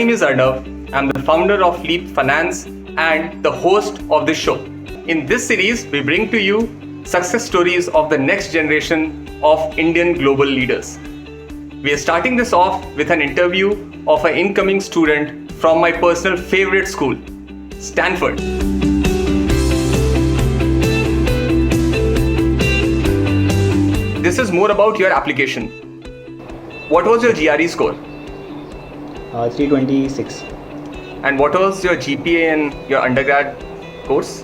name is Arnav. I'm the founder of Leap Finance and the host of this show. In this series, we bring to you success stories of the next generation of Indian global leaders. We are starting this off with an interview of an incoming student from my personal favorite school, Stanford. This is more about your application. What was your GRE score? 326. And what was your GPA in your undergrad course?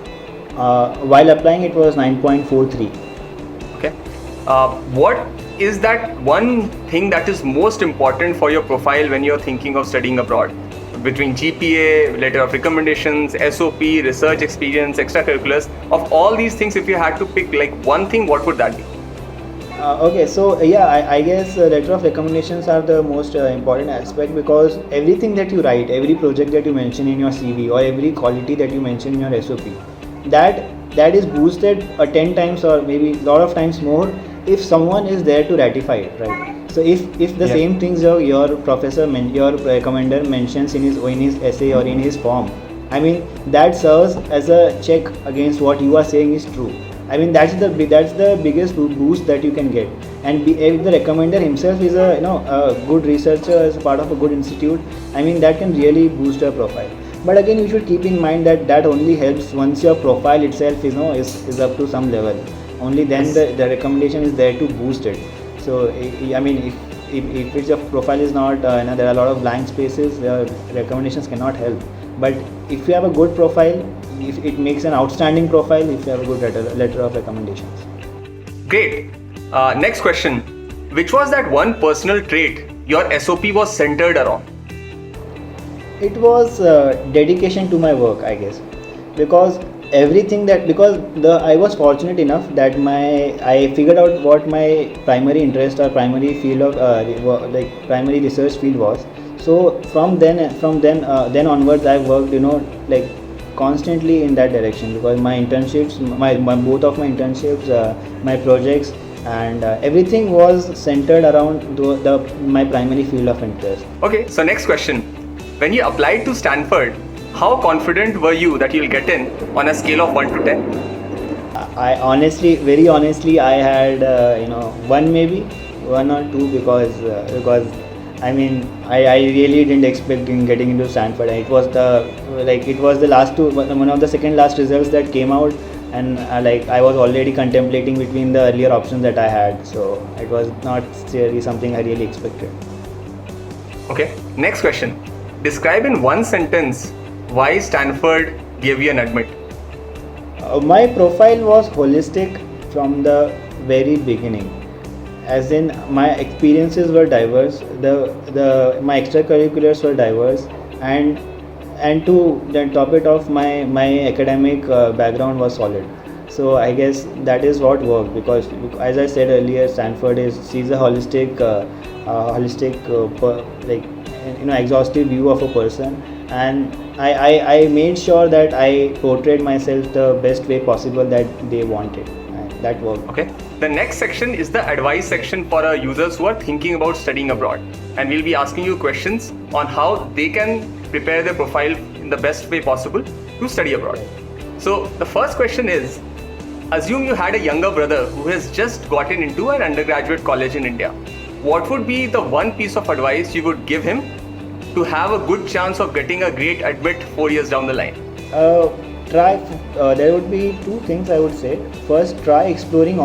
While applying, it was 9.43. Okay. What is that one thing that is most important for your profile when you're thinking of studying abroad? Between GPA, letter of recommendations, SOP, research experience, extracurriculars, of all these things, if you had to pick like one thing, what would that be? Okay, so I guess letter of recommendations are the most important aspect, because everything that you write, every project that you mention in your CV, or every quality that you mention in your SOP, that is boosted 10 times or maybe a lot of times more if someone is there to ratify it, right? So if the same things your professor, your recommender mentions in his essay or in his form, I mean that serves as a check against what you are saying is true. I mean that's the biggest boost that you can get. And if the recommender himself is a good researcher, as a part of a good institute, I mean that can really boost your profile. But again, you should keep in mind that only helps once your profile itself is up to some level. Only then the recommendation is there to boost it. So I mean if your profile is not there are a lot of blank spaces, your recommendations cannot help. But if you have a good profile, if it makes an outstanding profile if you have a good letter of recommendations. Great. Next question. Which was that one personal trait your SOP was centered around? It was dedication to my work, I guess, because I was fortunate enough that I figured out what my primary interest or primary field of primary research field was. So from then onwards, I worked constantly in that direction, because my internships, both of my internships, my projects, and everything was centered around my primary field of interest. Okay, so next question. When you applied to Stanford, how confident were you that you'll get in on a scale of 1 to 10? Very honestly, I had 1 or 2, because I mean I really didn't expect getting into Stanford. It was the last two, one of the second last results that came out, and I was already contemplating between the earlier options that I had. So it was not really something I really expected. Okay, next question. Describe in one sentence why Stanford gave you an admit. My profile was holistic from the very beginning, as in my experiences were diverse, my extracurriculars were diverse, and to top it off, my academic background was solid. So I guess that is what worked, because as I said earlier, Stanford sees a holistic exhaustive view of a person, and I made sure that I portrayed myself the best way possible that they wanted, and that worked. Okay. The next section is the advice section for our users who are thinking about studying abroad, and we'll be asking you questions on how they can prepare their profile in the best way possible to study abroad. So the first question is, assume you had a younger brother who has just gotten into an undergraduate college in India. What would be the one piece of advice you would give him to have a good chance of getting a great admit 4 years down the line? There would be two things I would say. First, try exploring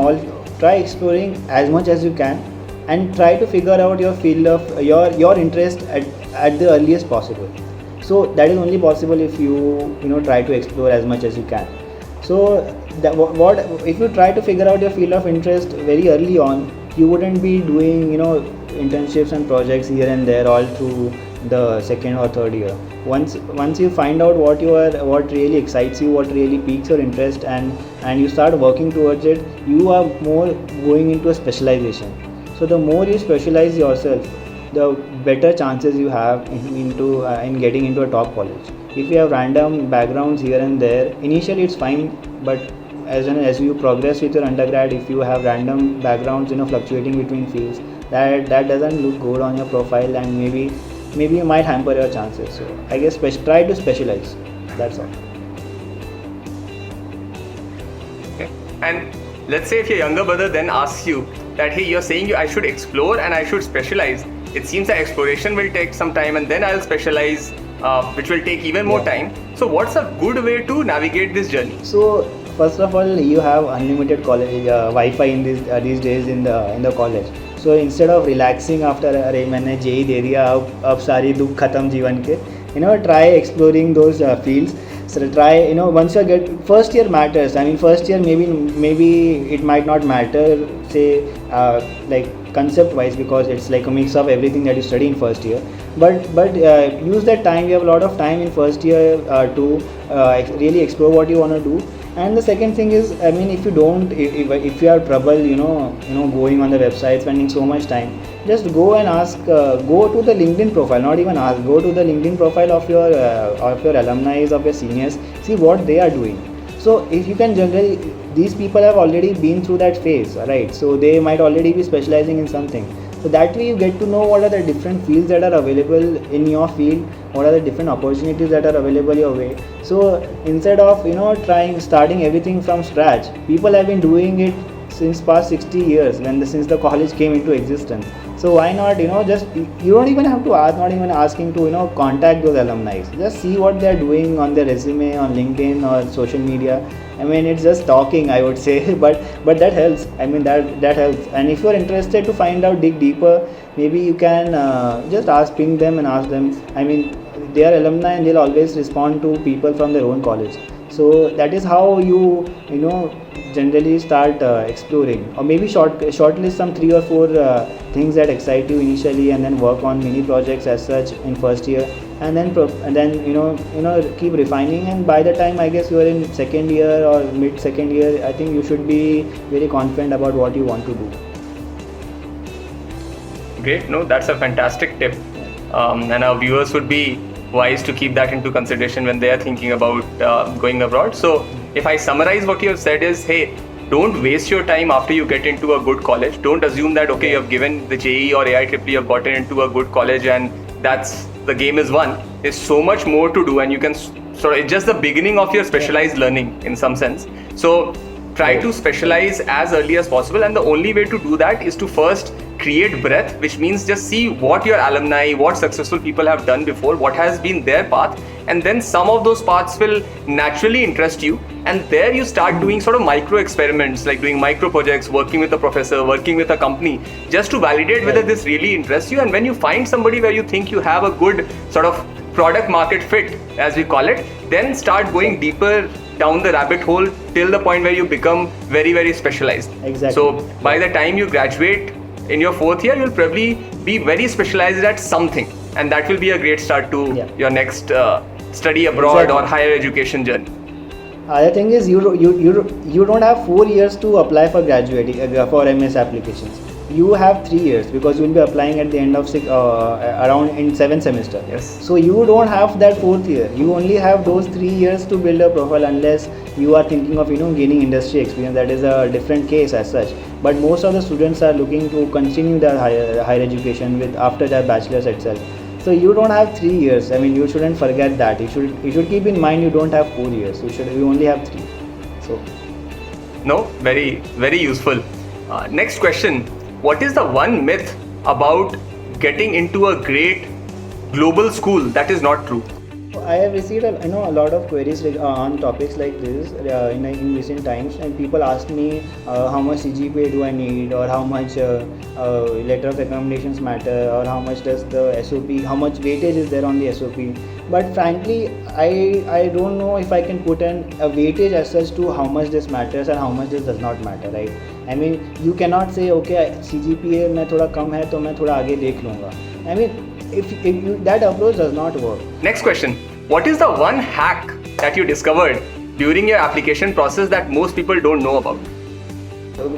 as much as you can, and try to figure out your field of your interest at the earliest possible. So that is only possible if you try to explore as much as you can. So if you try to figure out your field of interest very early on, you wouldn't be doing internships and projects here and there all through the second or third year. Once you find out what really excites you, what really piques your interest, and you start working towards it, you are more going into a specialization. So the more you specialize yourself, the better chances you have in getting into a top college. If you have random backgrounds here and there, initially it's fine, but as you progress with your undergrad, if you have random backgrounds fluctuating between fields, that doesn't look good on your profile, and maybe maybe you might hamper your chances. So I guess try to specialize. That's all. Okay. And let's say if your younger brother then asks you that, hey, you're saying I should explore and I should specialize. It seems that exploration will take some time and then I'll specialize, which will take even more time. So what's a good way to navigate this journey? So first of all, you have unlimited college Wi-Fi in these days in the college. So instead of relaxing after अरे मैंने JEE दे दिया अब सारी दुख खत्म जीवन के, try exploring those fields. So try, once you get first year matters. I mean, first year maybe it might not matter, say like concept wise, because it's like a mix of everything that you study in first year. But use that time. You have a lot of time in first year to really explore what you want to do. And the second thing is, I mean, if you have trouble, going on the website, spending so much time, just go and ask, go to the LinkedIn profile, not even ask, go to the LinkedIn profile of your alumni, of your seniors, see what they are doing. So if you can generally, these people have already been through that phase, right? So they might already be specializing in something. So that way you get to know what are the different fields that are available in your field, what are the different opportunities that are available your way. So instead of starting everything from scratch, people have been doing it since past 60 years since the college came into existence. So why not, just, you don't even have to ask, not even asking to, contact those alumni. Just see what they're doing on their resume, on LinkedIn or social media. I mean, it's just talking, I would say, but that helps. I mean, that helps. And if you're interested to find out, dig deeper, maybe you can just ping them and ask them. I mean, they are alumni and they'll always respond to people from their own college. So that is how you generally start exploring, or maybe shortlist some 3 or 4 things that excite you initially, and then work on mini projects as such in first year, and then keep refining. And by the time I guess you are in second year or mid second year, I think you should be very confident about what you want to do. Great. No, that's a fantastic tip, and our viewers would be wise to keep that into consideration when they are thinking about going abroad. So if I summarize what you have said is, hey, don't waste your time after you get into a good college. Don't assume that, okay, you have given the JEE or AIEEE, you have gotten into a good college and that's the game is won. There's so much more to do, and you can it's just the beginning of your specialized learning in some sense. So try to specialize as early as possible, and the only way to do that is to first create breadth, which means just see what your alumni, what successful people have done before, what has been their path, and then some of those paths will naturally interest you, and there you start doing sort of micro experiments, like doing micro projects, working with a professor, working with a company, just to validate whether this really interests you. And when you find somebody where you think you have a good sort of product market fit, as we call it, then start going deeper down the rabbit hole till the point where you become very, very specialized. Exactly. So by the time you graduate in your 4th year, you'll probably be very specialized at something, and that will be a great start to your next study abroad or higher education journey. The thing is, you don't have 4 years to apply for graduating for MS applications. You have 3 years, because you will be applying at the end of around in 7th semester. Yes. So you don't have that 4th year. You only have those 3 years to build a profile, unless you are thinking of gaining industry experience. That is a different case as such. But most of the students are looking to continue their higher education after their bachelor's itself. So you don't have 3 years. I mean, you shouldn't forget that. You should keep in mind you don't have 4 years. You only have 3. So no, very, very useful. Next question. What is the one myth about getting into a great global school that is not true? I have received a lot of queries on topics like this in recent times, and people ask me how much CGPA do I need, or how much letter of recommendations matter, or how much does the SOP, how much weightage is there on the SOP. But frankly, I don't know if I can put a weightage as such to how much this matters and how much this does not matter, right? I mean, you cannot say, okay, CGPA में थोड़ा कम है तो मैं थोड़ा आगे देख लूँगा. I mean, if that approach does not work. Next question. What is the one hack that you discovered during your application process that most people don't know about?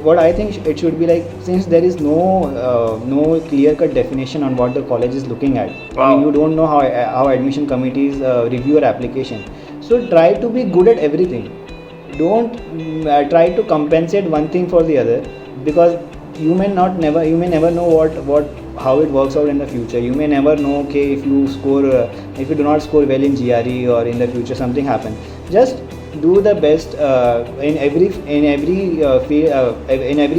What I think it should be like, since there is no clear-cut definition on what the college is looking at. Wow. I mean, you don't know how admission committees review your application. So try to be good at everything. Don't try to compensate one thing for the other, because you may never know what how it works out in the future. You may never know, okay, if you score, if you do not score well in GRE or in the future something happen. Just do the best in every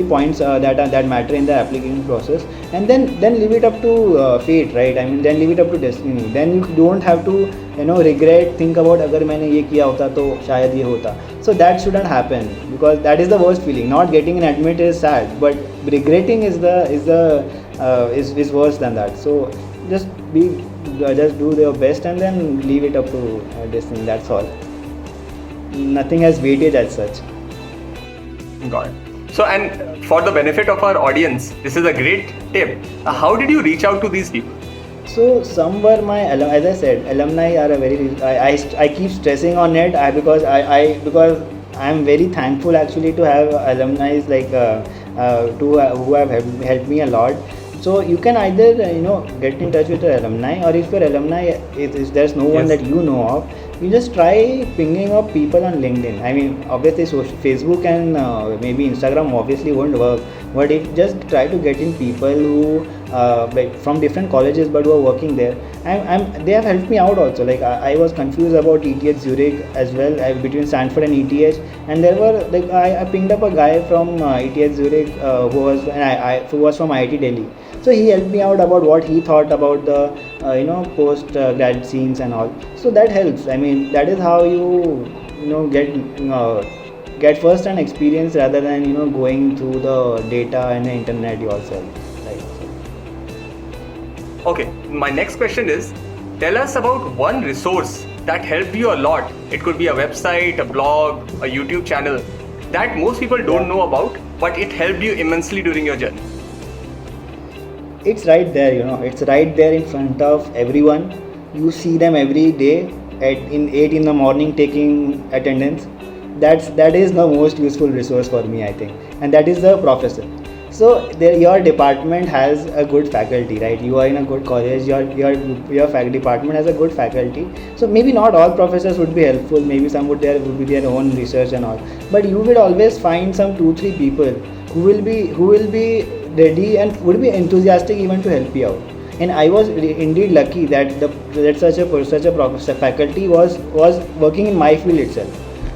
points that matter in the application process, and then leave it up to fate, right? I mean, then leave it up to destiny. Then you don't have to regret, think about अगर मैंने ये किया होता तो शायद ये होता. So that shouldn't happen, because that is the worst feeling. Not getting an admit is sad, but regretting is worse than that. So just do your best and then leave it up to destiny. That's all. Nothing has weightage as such. Got it. So, and for the benefit of our audience, this is a great tip. How did you reach out to these people? So some were my as I said, alumni are a very I keep stressing on it because I am very thankful actually to have alumni like who have helped me a lot. So you can either get in touch with your alumni, or if your alumni is there's no one that you know of, you just try pinging up people on LinkedIn. I mean, obviously Facebook and maybe Instagram obviously won't work, but if just try to get in people who like from different colleges but who are working there. They have helped me out also. Like I was confused about ETH Zurich as well, between Stanford and ETH, and there were like I pinged up a guy from ETH Zurich who was from IIT Delhi. So he helped me out about what he thought about the post grad scenes and all. So that helps. I mean, that is how you get first hand experience rather than going through the data and the internet yourself. Right. Okay, my next question is, tell us about one resource that helped you a lot. It could be a website, a blog, a YouTube channel that most people don't know about, but it helped you immensely during your journey. It's right there, it's right there in front of everyone. You see them every day in 8 in the morning taking attendance. That is the most useful resource for me, I think, and that is the professor. So your department has a good faculty, right? You are in a good college. Your department has a good faculty. So maybe not all professors would be helpful. Maybe some would be their own research and all. But you will always find some 2-3 people who will be ready and would be enthusiastic even to help you out. And I was indeed lucky that such a professor faculty was working in my field itself.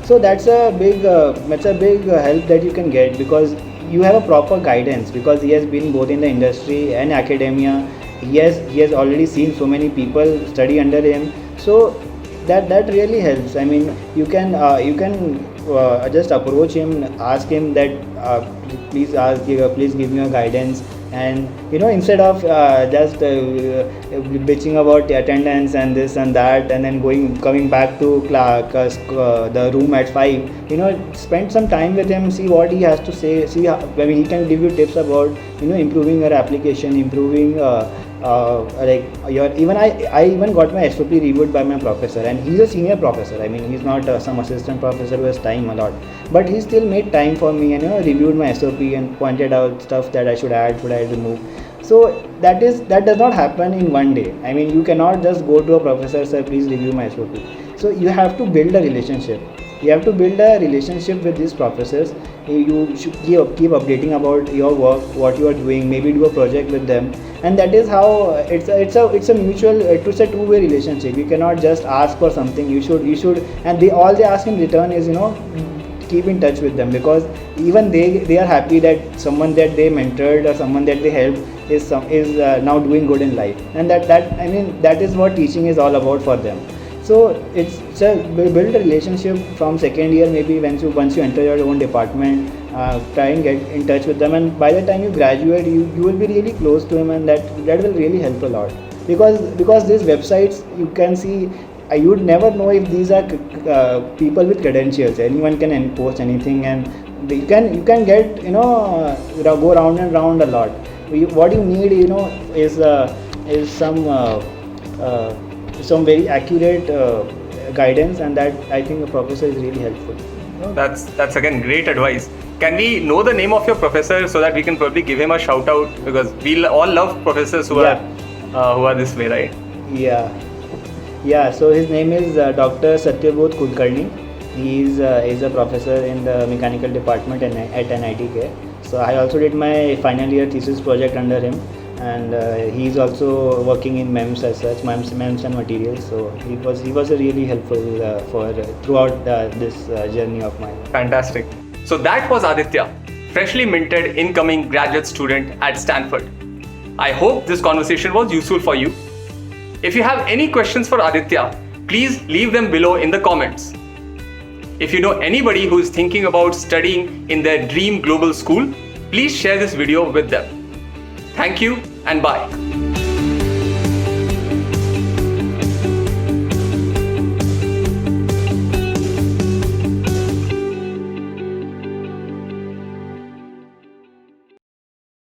So that's a big help that you can get, because you have a proper guidance, because he has been both in the industry and academia. He has already seen so many people study under him. So that really helps. I mean, you can just approach him, ask him that please give me your guidance, and instead of just bitching about the attendance and this and that, and then coming back to the room at 5, spend some time with him, see what he has to say, see how, I mean, he can give you tips about improving your application, improving I even got my SOP reviewed by my professor, and he's a senior professor. I mean, he's not some assistant professor who has time a lot, but he still made time for me and reviewed my SOP and pointed out stuff that I should add, should I remove. So that does not happen in one day. I mean, you cannot just go to a professor, sir, please review my SOP. So you have to build a relationship. You have to build a relationship with these professors. You should keep updating about your work, what you are doing, maybe do a project with them, and that is how it's a mutual, it's a two-way relationship. You cannot just ask for something. You should, and they ask in return is keep in touch with them, because even they are happy that someone that they mentored or someone that they helped is now doing good in life, and that is what teaching is all about for them. So it's a build a relationship from second year, maybe once you enter your own department. Try and get in touch with them, and by the time you graduate, you will be really close to him, and that will really help a lot, because these websites, you can see, you would never know if these are people with credentials. Anyone can post anything, and you can get go round and round a lot. What you need is some very accurate guidance, and that I think a professor is really helpful. That's again great advice. Can we know the name of your professor so that we can probably give him a shout out, because we all love professors who are this way, right? Yeah. So his name is Dr. Satyabodh Kulkarni. He is a professor in the mechanical department at NITK. So I also did my final year thesis project under him, and he's also working in MEMS as such, MEMS and materials. So he was a really helpful for throughout this journey of mine. Fantastic. So that was Aditya, freshly minted incoming graduate student at Stanford. I hope this conversation was useful for you. If you have any questions for Aditya, please leave them below in the comments. If you know anybody who is thinking about studying in their dream global school, please share this video with them. Thank you and bye.